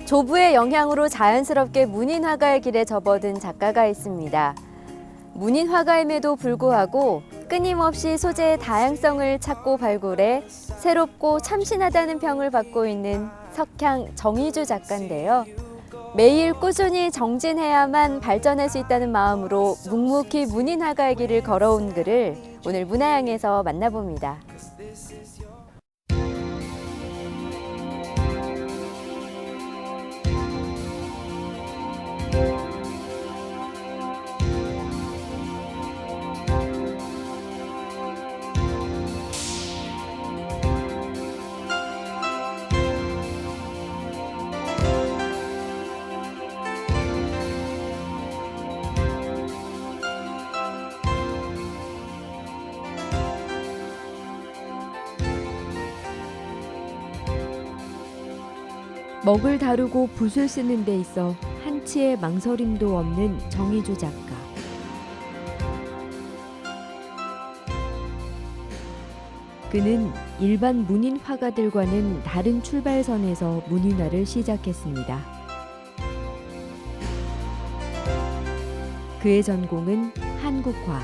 조부의 영향으로 자연스럽게 문인 화가의 길에 접어든 작가가 있습니다. 문인 화가임에도 불구하고 끊임없이 소재의 다양성을 찾고 발굴해 새롭고 참신하다는 평을 받고 있는 석향 정희주 작가인데요. 매일 꾸준히 정진해야만 발전할 수 있다는 마음으로 묵묵히 문인 화가의 길을 걸어온 그를 오늘 문화향에서 만나봅니다. 먹을 다루고 붓을 쓰는 데 있어 한치의 망설임도 없는 정희주 작가. 그는 일반 문인 화가들과는 다른 출발선에서 문인화를 시작했습니다. 그의 전공은 한국화.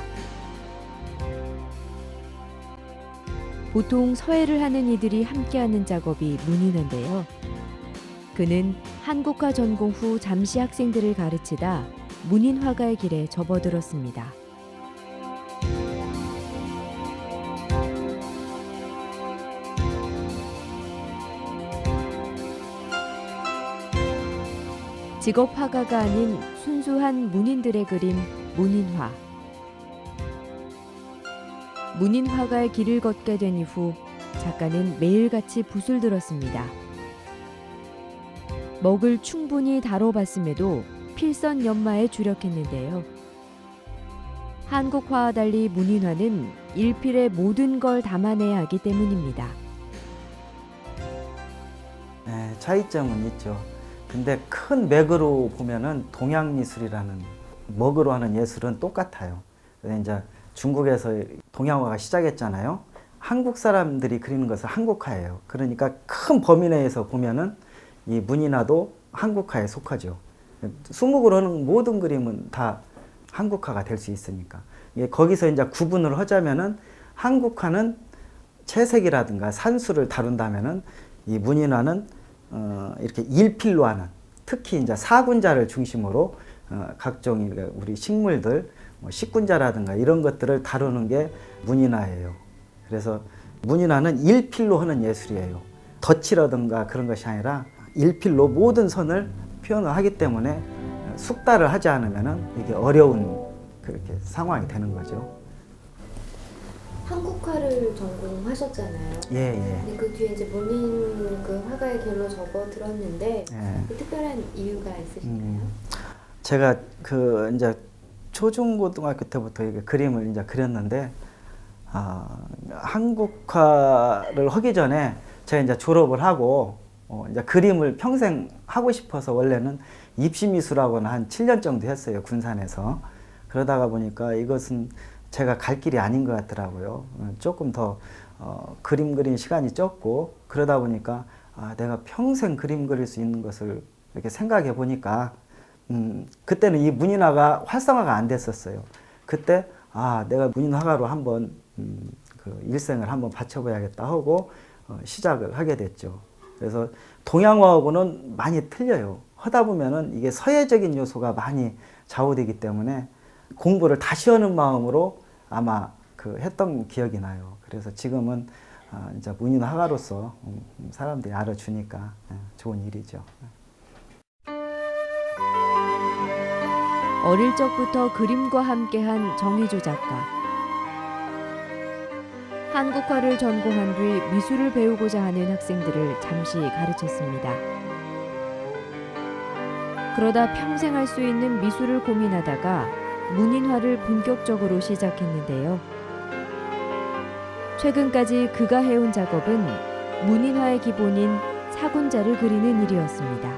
보통 서예를 하는 이들이 함께하는 작업이 문인화인데요. 그는 한국화 전공 후 잠시 학생들을 가르치다 문인 화가의 길에 접어들었습니다. 직업 화가가 아닌 순수한 문인들의 그림 문인화. 문인 화가의 길을 걷게 된 이후 작가는 매일같이 붓을 들었습니다. 먹을 충분히 다뤄봤음에도 필선 연마에 주력했는데요. 한국화와 달리 문인화는 일필의 모든 걸 담아내야 하기 때문입니다. 네, 차이점은 있죠. 근데 큰 맥으로 보면은 동양미술이라는 먹으로 하는 예술은 똑같아요. 그래서 이제 중국에서 동양화가 시작했잖아요. 한국 사람들이 그리는 것은 한국화예요. 그러니까 큰 범위 내에서 보면은 이 문인화도 한국화에 속하죠. 수묵으로 하는 모든 그림은 다 한국화가 될 수 있으니까. 거기서 이제 구분을 하자면은 한국화는 채색이라든가 산수를 다룬다면은 이 문인화는 이렇게 일필로 하는, 특히 이제 사군자를 중심으로 각종 우리 식물들, 식군자라든가 이런 것들을 다루는 게 문인화예요. 그래서 문인화는 일필로 하는 예술이에요. 덧칠이라든가 그런 것이 아니라 일필로 모든 선을 표현을 하기 때문에 숙달을 하지 않으면 이게 어려운 그렇게 상황이 되는 거죠. 한국화를 전공하셨잖아요. 예. 근데 그 뒤에 이제 문인 그 화가의 길로 접어들었는데 예. 그 특별한 이유가 있으신가요? 제가 그 이제 초중고등학교 때부터 이게 그림을 이제 그렸는데 한국화를 하기 전에 제가 이제 졸업을 하고 이제 그림을 평생 하고 싶어서 원래는 입시미술학원 한 7년 정도 했어요, 군산에서. 그러다가 보니까 이것은 제가 갈 길이 아닌 것 같더라고요. 조금 더 그림 그리는 시간이 적고 그러다 보니까 내가 평생 그림 그릴 수 있는 것을 이렇게 생각해 보니까 그때는 이 문인화가 활성화가 안 됐었어요. 그때 내가 문인화가로 한번 그 일생을 한번 바쳐봐야겠다 하고 시작을 하게 됐죠. 그래서 동양화하고는 많이 틀려요. 하다 보면은 이게 서예적인 요소가 많이 좌우되기 때문에 공부를 다시 하는 마음으로 아마 그 했던 기억이 나요. 그래서 지금은 이제 문인 화가로서 사람들이 알아주니까 좋은 일이죠. 어릴 적부터 그림과 함께한 정희주 작가. 한국화를 전공한 뒤 미술을 배우고자 하는 학생들을 잠시 가르쳤습니다. 그러다 평생 할 수 있는 미술을 고민하다가 문인화를 본격적으로 시작했는데요. 최근까지 그가 해온 작업은 문인화의 기본인 사군자를 그리는 일이었습니다.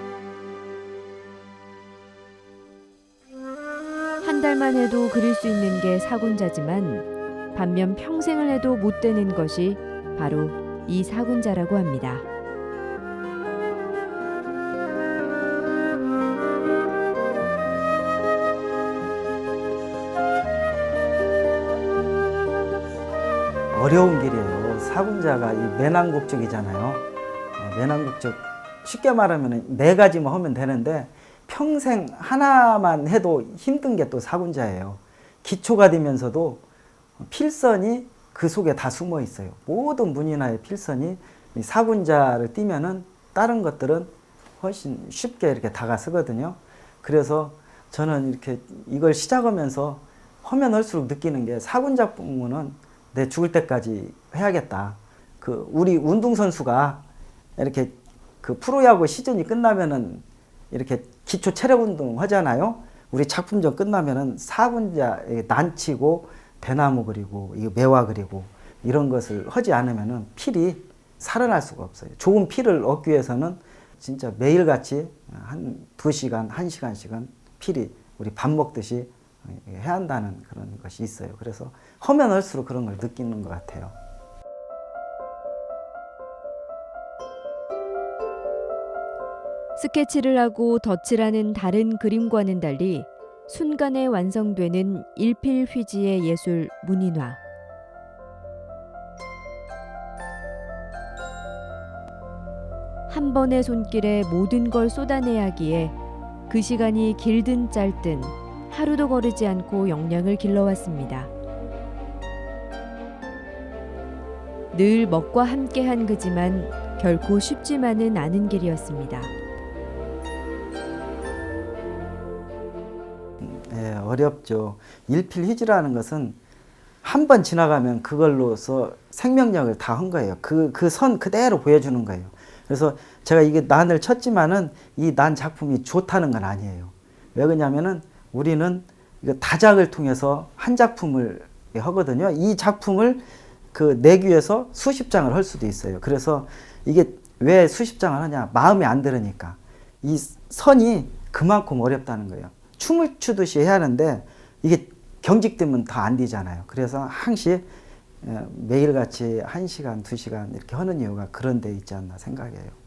한 달만 해도 그릴 수 있는 게 사군자지만 반면 평생을 해도 못 되는 것이 바로 이 사군자라고 합니다. 어려운 길이에요. 사군자가 이 매난국적이잖아요. 매난국적 쉽게 말하면 네 가지만 하면 되는데 평생 하나만 해도 힘든 게 또 사군자예요. 기초가 되면서도 필선이 그 속에 다 숨어 있어요. 모든 문인화의 필선이 이 사군자를 띄면은 다른 것들은 훨씬 쉽게 이렇게 다가서거든요. 그래서 저는 이렇게 이걸 시작하면서 하면 할수록 느끼는 게 사군자 부문은 내 죽을 때까지 해야겠다. 그 우리 운동선수가 이렇게 그 프로야구 시즌이 끝나면은 이렇게 기초 체력 운동 하잖아요. 우리 작품전 끝나면은 사군자 난치고 대나무 그리고 이거 매화 그리고 이런 것을 하지 않으면은 필이 살아날 수가 없어요. 좋은 필을 얻기 위해서는 진짜 매일같이 한 2시간, 1시간씩은 필히 우리 밥 먹듯이 해야 한다는 그런 것이 있어요. 그래서 하면 할수록 그런 걸 느끼는 것 같아요. 스케치를 하고 덧칠하는 다른 그림과는 달리 순간에 완성되는 일필휘지의 예술 문인화. 한 번의 손길에 모든 걸 쏟아내야 하기에 그 시간이 길든 짧든 하루도 거르지 않고 역량을 길러왔습니다. 늘 먹과 함께한 그지만 결코 쉽지만은 않은 길이었습니다. 예, 어렵죠. 일필휘지라는 것은 한 번 지나가면 그걸로서 생명력을 다 한 거예요. 그 선 그대로 보여주는 거예요. 그래서 제가 이게 난을 쳤지만은 이 난 작품이 좋다는 건 아니에요. 왜 그러냐면은 우리는 이거 다작을 통해서 한 작품을 하거든요. 이 작품을 그 내기 위해서 수십 장을 할 수도 있어요. 그래서 이게 왜 수십 장을 하냐? 마음에 안 들으니까. 이 선이 그만큼 어렵다는 거예요. 춤을 추듯이 해야 하는데 이게 경직되면 더 안 되잖아요. 그래서 항시 매일같이 1시간, 2시간 이렇게 하는 이유가 그런 데 있지 않나 생각해요.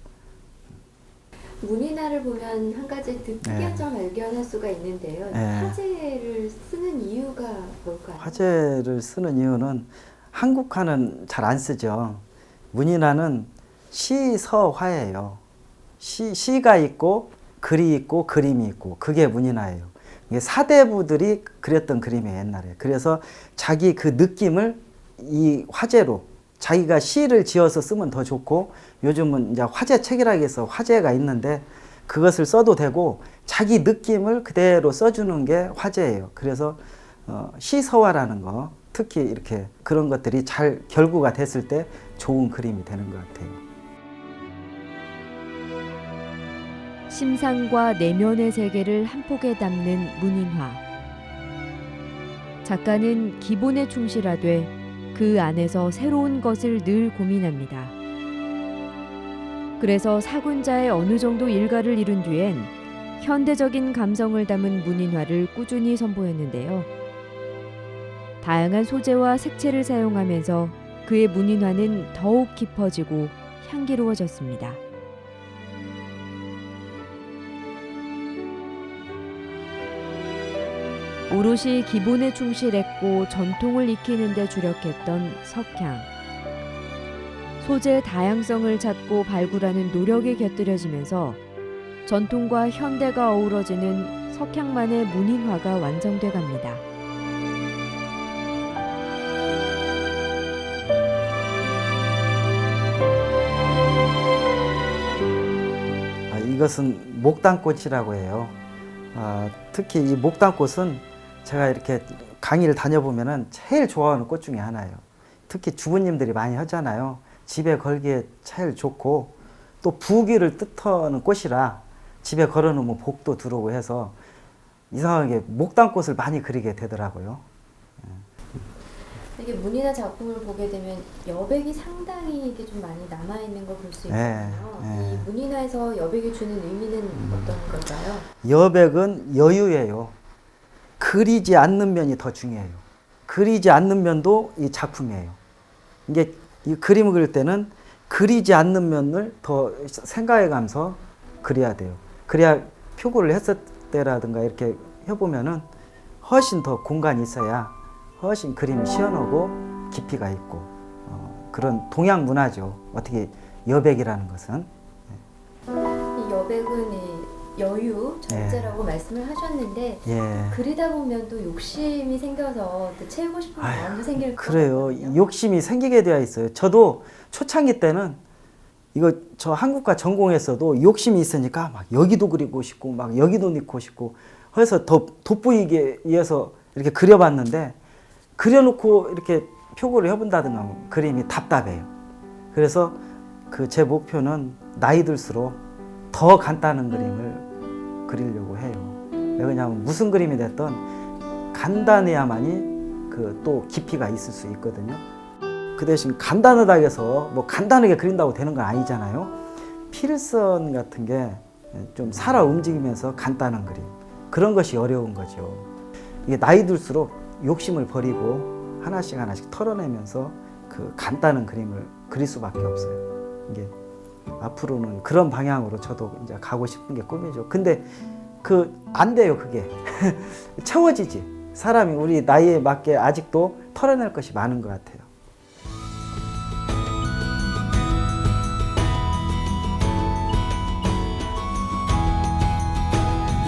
문인화를 보면 한 가지 특이한 점 발견할 수가 있는데요. 화재를 쓰는 이유가 뭘까요? 화재를 쓰는 이유는 한국화는 잘 안 쓰죠. 문인화는 시서화예요. 시가 있고 글이 있고 그림이 있고 그게 문인화예요. 이게 사대부들이 그렸던 그림이에요, 옛날에. 그래서 자기 그 느낌을 이 화재로 자기가 시를 지어서 쓰면 더 좋고 요즘은 이제 화재 책이라고 해서 화재가 있는데 그것을 써도 되고 자기 느낌을 그대로 써주는 게 화재예요. 그래서 시서화라는 거 특히 이렇게 그런 것들이 잘 결구가 됐을 때 좋은 그림이 되는 것 같아요. 심상과 내면의 세계를 한 폭에 담는 문인화. 작가는 기본에 충실하되 그 안에서 새로운 것을 늘 고민합니다. 그래서 사군자의 어느 정도 일가를 이룬 뒤엔 현대적인 감성을 담은 문인화를 꾸준히 선보였는데요. 다양한 소재와 색채를 사용하면서 그의 문인화는 더욱 깊어지고 향기로워졌습니다. 오롯이 기본에 충실했고 전통을 익히는 데 주력했던 석향. 소재의 다양성을 찾고 발굴하는 노력이 곁들여지면서 전통과 현대가 어우러지는 석향만의 문인화가 완성돼 갑니다. 이것은 목단꽃이라고 해요. 특히 이 목단꽃은 제가 이렇게 강의를 다녀보면은 제일 좋아하는 꽃 중에 하나예요. 특히 주부님들이 많이 하잖아요. 집에 걸기에 제일 좋고 또 부귀를 뜻하는 꽃이라 집에 걸어놓으면 복도 들어오고 해서 이상하게 목단꽃을 많이 그리게 되더라고요. 이게 문인화 작품을 보게 되면 여백이 상당히 이게 좀 많이 남아 있는 걸 볼 수 있잖아요. 이 문인화에서 여백이 주는 의미는 어떤 걸까요? 여백은 여유예요. 그리지 않는 면이 더 중요해요. 그리지 않는 면도 이 작품이에요. 이게 이 그림을 그릴 때는 그리지 않는 면을 더 생각해가면서 그려야 돼요. 그래야 표고를 했을 때라든가 이렇게 해보면은 훨씬 더 공간이 있어야 훨씬 그림이 시원하고 깊이가 있고 그런 동양 문화죠. 어떻게 여백이라는 것은. 이 여백은 이 여유, 절제라고 말씀을 하셨는데 예. 그리다 보면 또 욕심이 생겨서 또 채우고 싶은 마음도 생길 것 그래요. 같거든요. 욕심이 생기게 되어 있어요. 저도 초창기 때는 이거 저 한국과 전공했어도 욕심이 있으니까 막 여기도 그리고 싶고 막 여기도 넣고 싶고 해서 더 돋보이게 위해서 이렇게 그려봤는데 그려놓고 이렇게 표고를 해본다든가 하면 그림이 답답해요. 그래서 그 제 목표는 나이 들수록 더 간단한 그림을 그리려고 해요. 왜냐하면 무슨 그림이 됐든 간단해야만이 그 또 깊이가 있을 수 있거든요. 그 대신 간단하다고 해서 뭐 간단하게 그린다고 되는 건 아니잖아요. 필선 같은 게 좀 살아 움직이면서 간단한 그림, 그런 것이 어려운 거죠. 이게 나이 들수록 욕심을 버리고 하나씩 하나씩 털어내면서 그 간단한 그림을 그릴 수밖에 없어요. 이게 앞으로는 그런 방향으로 저도 이제 가고 싶은 게 꿈이죠. 근데 그 안 돼요, 그게. 채워지지. 사람이 우리 나이에 맞게 아직도 털어낼 것이 많은 것 같아요.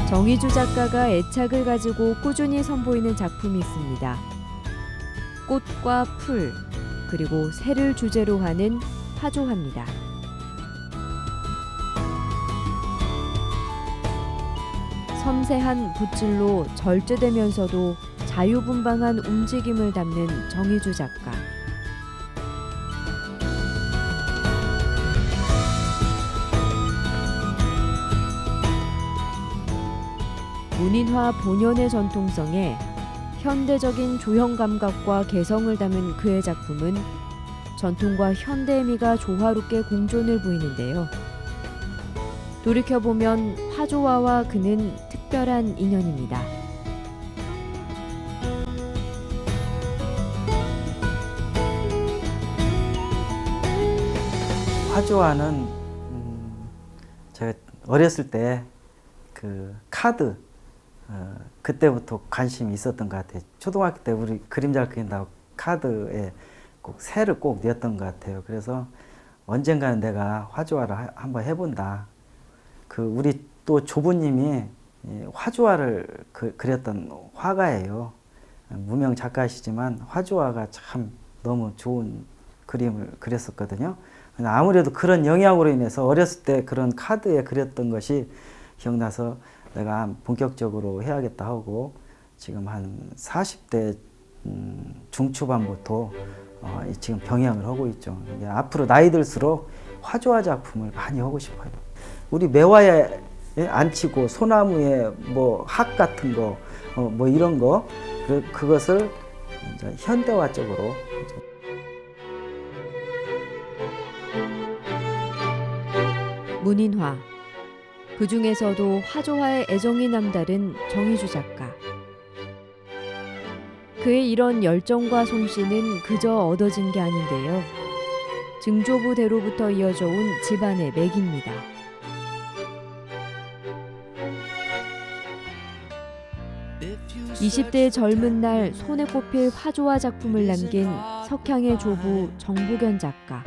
정희주 작가가 애착을 가지고 꾸준히 선보이는 작품이 있습니다. 꽃과 풀, 그리고 새를 주제로 하는 화조화입니다. 섬세한 붓질로 절제되면서도 자유분방한 움직임을 담는 정희주 작가. 문인화 본연의 전통성에 현대적인 조형 감각과 개성을 담은 그의 작품은 전통과 현대의 미가 조화롭게 공존을 보이는데요. 돌이켜보면 화조화와 그는 특별한 인연입니다. 화조화는 제가 어렸을 때 그 카드 그때부터 관심이 있었던 것 같아요. 초등학교 때 우리 그림 잘 그린다고 카드에 꼭 새를 꼭 넣었던 것 같아요. 그래서 언젠가는 내가 화조화를 한번 해본다. 그 우리 또 조부님이 화조화를 그렸던 화가예요. 무명 작가시지만 화조화가 참 너무 좋은 그림을 그렸었거든요. 아무래도 그런 영향으로 인해서 어렸을 때 그런 카드에 그렸던 것이 기억나서 내가 본격적으로 해야겠다 하고 지금 한 40대 중초반부터 지금 병행을 하고 있죠. 앞으로 나이 들수록 화조화 작품을 많이 하고 싶어요. 우리 매화에 안치고 소나무에 뭐 학 같은 거, 뭐 이런 거 그것을 이제 현대화적으로 문인화. 그 중에서도 화조화에 애정이 남다른 정희주 작가. 그의 이런 열정과 솜씨는 그저 얻어진 게 아닌데요. 증조부대로부터 이어져 온 집안의 맥입니다. (20대의) 젊은 날 손에 꼽힐 화조화 작품을 남긴 석향의 조부 정복연 작가.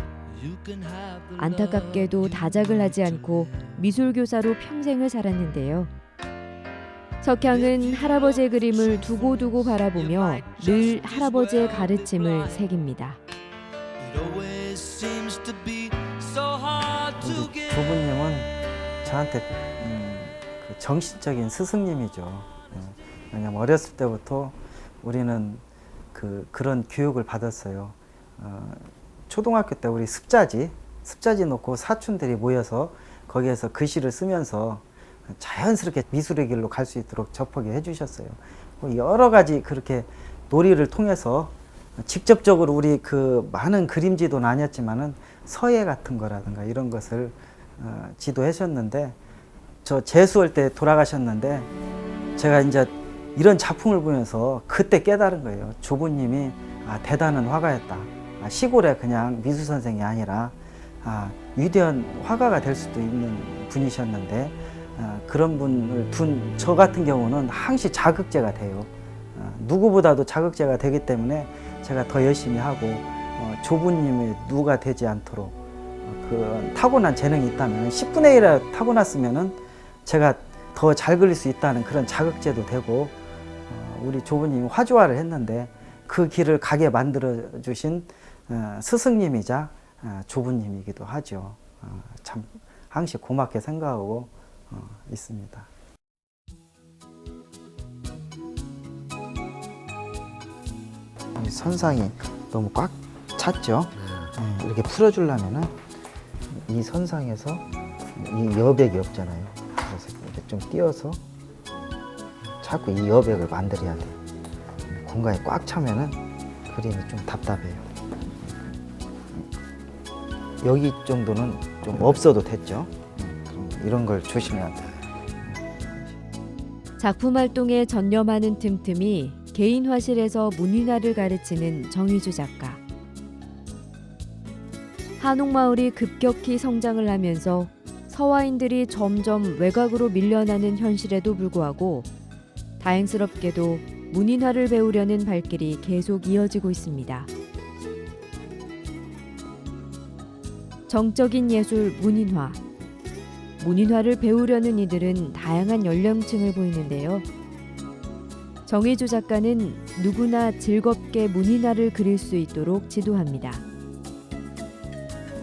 안타깝게도 다작을 하지 않고 미술교사로 평생을 살았는데요. 석향은 할아버지의 그림을 두고두고 바라보며 늘 할아버지의 가르침을 새깁니다. 우리 조부님은 저한테 그 정신적인 스승님이죠. 왜냐하면 어렸을 때부터 우리는 그런 교육을 받았어요. 초등학교 때 우리 습자지 놓고 사촌들이 모여서 거기에서 글씨를 쓰면서 자연스럽게 미술의 길로 갈 수 있도록 접하게 해주셨어요. 여러 가지 그렇게 놀이를 통해서 직접적으로 우리 그 많은 그림지도는 아니었지만은 서예 같은 거라든가 이런 것을 지도하셨는데 저 재수할 때 돌아가셨는데 제가 이제 이런 작품을 보면서 그때 깨달은 거예요. 조부님이 대단한 화가였다. 시골에 그냥 미술 선생이 아니라 위대한 화가가 될 수도 있는 분이셨는데 그런 분을 둔 저 같은 경우는 항시 자극제가 돼요. 누구보다도 자극제가 되기 때문에 제가 더 열심히 하고 조부님이 누가 되지 않도록 그 타고난 재능이 있다면 10분의 1이라 타고났으면은 제가 더 잘 그릴 수 있다는 그런 자극제도 되고 우리 조부님이 화주화를 했는데 그 길을 가게 만들어 주신 스승님이자 조부님이기도 하죠. 참 항시 고맙게 생각하고 있습니다. 이 선상이 너무 꽉 찼죠. 이렇게 풀어주려면은 이 선상에서 이 여백이 없잖아요. 그래서 이렇게 좀 띄어서 자꾸 이 여백을 만들어야 돼요. 공간이 꽉 차면은 그림이 좀 답답해요. 여기 정도는 좀 없어도 됐죠. 이런 걸 조심해야 돼요. 작품 활동에 전념하는 틈틈이 개인 화실에서 문인화를 가르치는 정희주 작가. 한옥마을이 급격히 성장을 하면서 서화인들이 점점 외곽으로 밀려나는 현실에도 불구하고 다행스럽게도 문인화를 배우려는 발길이 계속 이어지고 있습니다. 정적인 예술 문인화. 문인화를 배우려는 이들은 다양한 연령층을 보이는데요. 정희주 작가는 누구나 즐겁게 문인화를 그릴 수 있도록 지도합니다.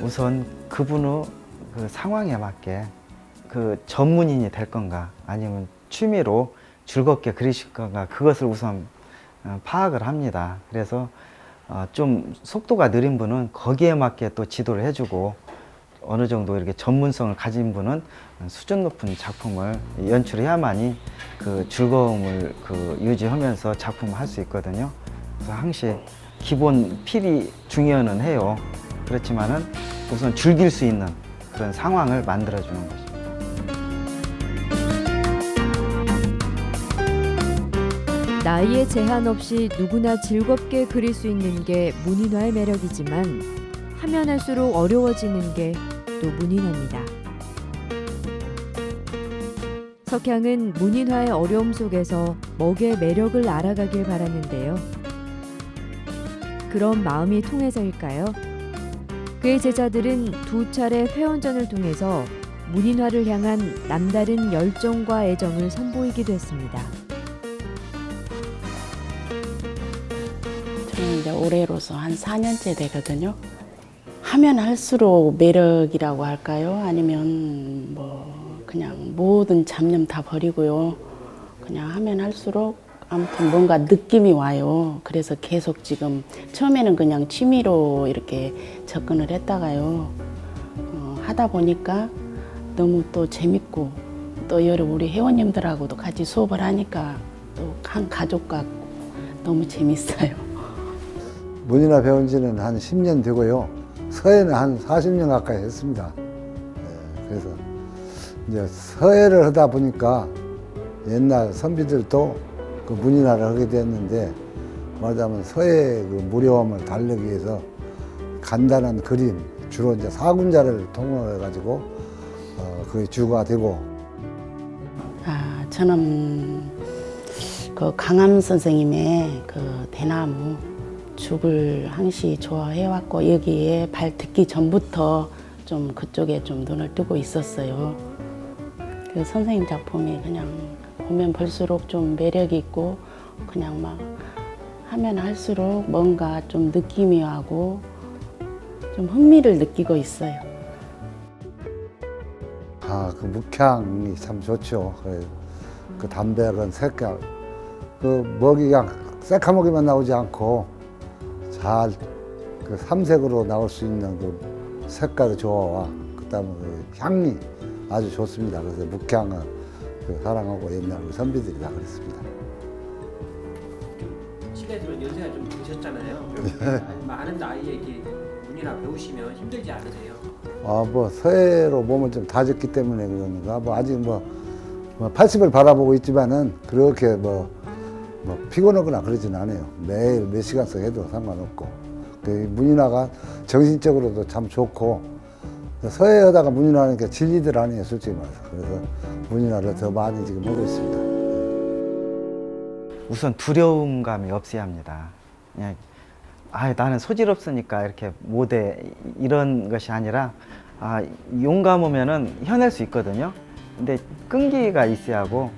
우선 그분의 그 상황에 맞게 그 전문인이 될 건가 아니면 취미로 즐겁게 그리실 건가 그것을 우선 파악을 합니다. 그래서 좀 속도가 느린 분은 거기에 맞게 또 지도를 해주고 어느 정도 이렇게 전문성을 가진 분은 수준 높은 작품을 연출해야만이 그 즐거움을 유지하면서 작품을 할 수 있거든요. 그래서 항시 기본 필히 중요는 해요. 그렇지만은 우선 즐길 수 있는 그런 상황을 만들어주는 거죠. 나이에 제한 없이 누구나 즐겁게 그릴 수 있는 게 문인화의 매력이지만 하면 할수록 어려워지는 게 또 문인화입니다. 석향은 문인화의 어려움 속에서 먹의 매력을 알아가길 바라는데요. 그런 마음이 통해서일까요? 그의 제자들은 두 차례 회원전을 통해서 문인화를 향한 남다른 열정과 애정을 선보이기도 했습니다. 저는 이제 올해로서 한 4년째 되거든요. 하면 할수록 매력이라고 할까요? 아니면 뭐 그냥 모든 잡념 다 버리고요. 그냥 하면 할수록 아무튼 뭔가 느낌이 와요. 그래서 계속 지금 처음에는 그냥 취미로 이렇게 접근을 했다가요. 하다 보니까 너무 또 재밌고 또 여러 우리 회원님들하고도 같이 수업을 하니까 또 한 가족 같고 너무 재밌어요. 문인화 배운 지는 한 10년 되고요. 서예는 한 40년 가까이 했습니다. 그래서 이제 서예를 하다 보니까 옛날 선비들도 그 문인화를 하게 됐는데 말하자면 서예의 그 무료함을 달래기 위해서 간단한 그림, 주로 이제 사군자를 통해 가지고 그게 주가 되고. 저는 그 강암 선생님의 그 대나무 죽을 항시 좋아해왔고 여기에 발 딛기 전부터 좀 그쪽에 좀 눈을 뜨고 있었어요. 그 선생님 작품이 그냥 보면 볼수록 좀 매력이 있고 그냥 막 하면 할수록 뭔가 좀 느낌이 와고 좀 흥미를 느끼고 있어요. 그 묵향이 참 좋죠. 그 담백한 색깔, 그 먹이가 새카먹이만 나오지 않고 잘 그 삼색으로 나올 수 있는 그 색깔의 조화와 그다음에 그 향이 아주 좋습니다. 그래서 묵향을 사랑하고 옛날 우리 선비들이 다 그랬습니다. 실례지만 연세가 좀 드셨잖아요. 많은 나이에 이렇게 문이나 배우시면 힘들지 않으세요? 뭐 서예로 몸을 좀 다졌기 때문에 그러는가. 뭐 아직 뭐 80을 바라보고 있지만은 그렇게 뭐 피곤하거나 그러진 않아요. 매일 몇 시간씩 해도 상관없고. 그 문인화가 정신적으로도 참 좋고 서예 하다가 문인화하니까 질리들 아니에요, 솔직히 말해서. 그래서 문인화를 더 많이 지금 하고 있습니다. 우선 두려움감이 없어야 합니다. 그냥 나는 소질 없으니까 이렇게 못해 이런 것이 아니라 용감 오면은 해낼 수 있거든요. 근데 끈기가 있어야 하고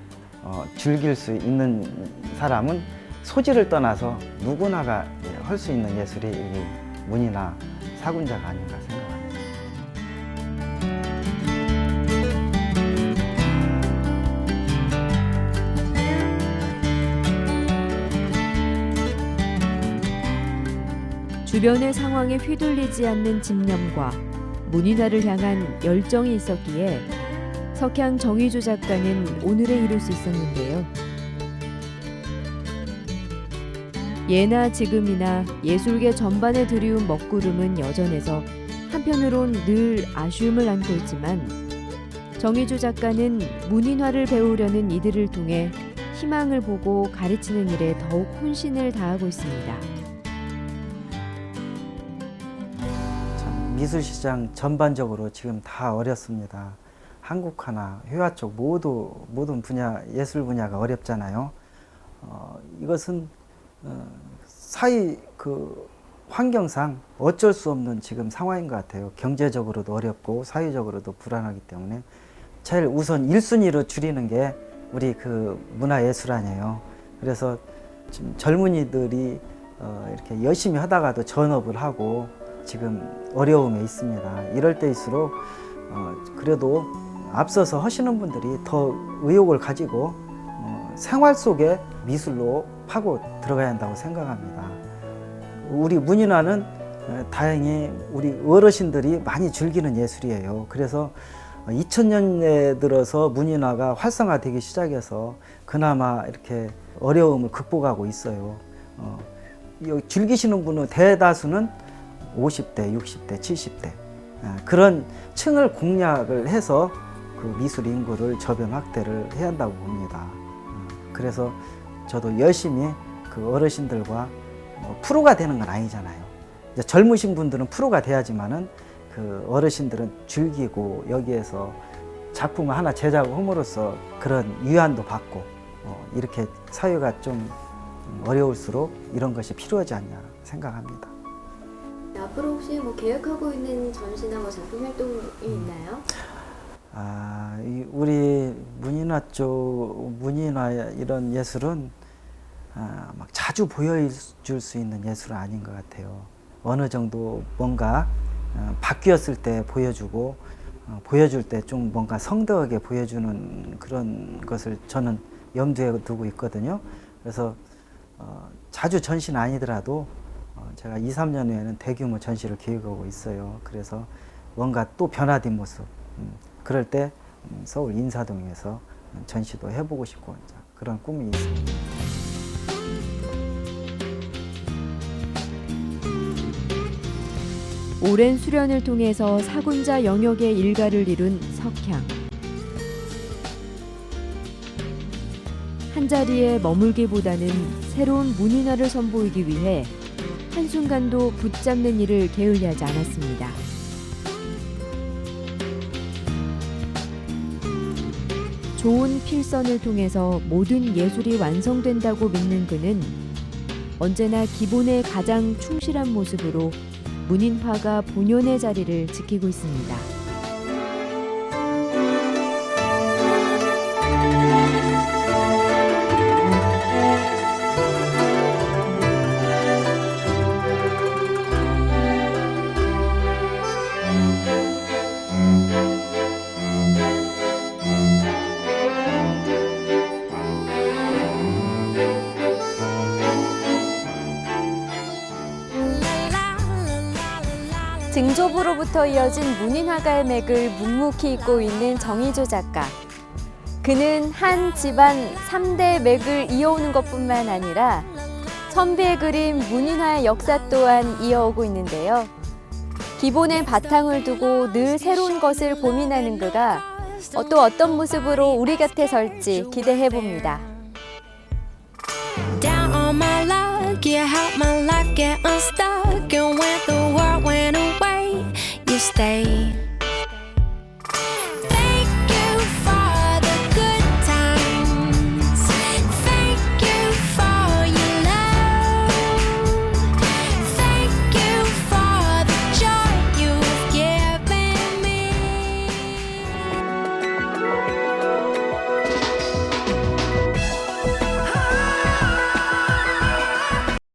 즐길 수 있는 사람은 소질을 떠나서 누구나가 할 수 있는 예술이 이 문이나 사군자가 아닌가 생각합니다. 주변의 상황에 휘둘리지 않는 집념과 문인화를 향한 열정이 있었기에 석향 정의조 작가는 오늘에 이룰 수 있었는데요. 예나 지금이나 예술계 전반에 들이운 먹구름은 여전해서 한편으론 늘 아쉬움을 안고 있지만 정의조 작가는 문인화를 배우려는 이들을 통해 희망을 보고 가르치는 일에 더욱 혼신을 다하고 있습니다. 미술시장 전반적으로 지금 다 어렵습니다. 한국화나 회화 쪽 모든 분야, 예술 분야가 어렵잖아요. 이것은 사회 환경상 어쩔 수 없는 지금 상황인 것 같아요. 경제적으로도 어렵고 사회적으로도 불안하기 때문에 제일 우선 1순위로 줄이는 게 우리 문화예술 아니에요. 그래서 지금 젊은이들이 이렇게 열심히 하다가도 전업을 하고 지금 어려움에 있습니다. 이럴 때일수록 그래도 앞서서 하시는 분들이 더 의욕을 가지고 생활 속에 미술로 파고 들어가야 한다고 생각합니다. 우리 문인화는 다행히 우리 어르신들이 많이 즐기는 예술이에요. 그래서 2000년에 들어서 문인화가 활성화되기 시작해서 그나마 이렇게 어려움을 극복하고 있어요. 즐기시는 분은 대다수는 50대, 60대, 70대 그런 층을 공략을 해서 그 미술 인구를 저변 확대를 해야 한다고 봅니다. 그래서 저도 열심히 그 어르신들과 프로가 되는 건 아니잖아요. 이제 젊으신 분들은 프로가 돼야지만은 그 어르신들은 즐기고 여기에서 작품을 하나 제작함으로써 그런 위안도 받고 이렇게 사회가 좀 어려울수록 이런 것이 필요하지 않냐 생각합니다. 앞으로 혹시 계획하고 있는 전시나 작품 활동이 있나요? 우리 문인화 쪽 문인화 이런 예술은 막 자주 보여줄 수 있는 예술은 아닌 것 같아요. 어느 정도 뭔가 바뀌었을 때 보여주고 보여줄 때 좀 뭔가 성대하게 보여주는 그런 것을 저는 염두에 두고 있거든요. 그래서 자주 전시는 아니더라도 제가 2, 3년 후에는 대규모 전시를 계획하고 있어요. 그래서 뭔가 또 변화된 모습 그럴 때 서울 인사동에서 전시도 해보고 싶고 그런 꿈이 있습니다. 오랜 수련을 통해서 사군자 영역의 일가를 이룬 석향. 한자리에 머물기보다는 새로운 문인화를 선보이기 위해 한순간도 붙잡는 일을 게을리하지 않았습니다. 좋은 필선을 통해서 모든 예술이 완성된다고 믿는 그는 언제나 기본에 가장 충실한 모습으로 문인화가 본연의 자리를 지키고 있습니다. 증조부로부터 이어진 문인화가의 맥을 묵묵히 잇고 있는 정의조 작가. 그는 한 집안 3대 맥을 이어오는 것뿐만 아니라 선비의 그림 문인화의 역사 또한 이어오고 있는데요. 기본에 바탕을 두고 늘 새로운 것을 고민하는 그가 또 어떤 모습으로 우리 곁에 설지 기대해봅니다. Down on my luck, yeah, help my life get unstuck. And when the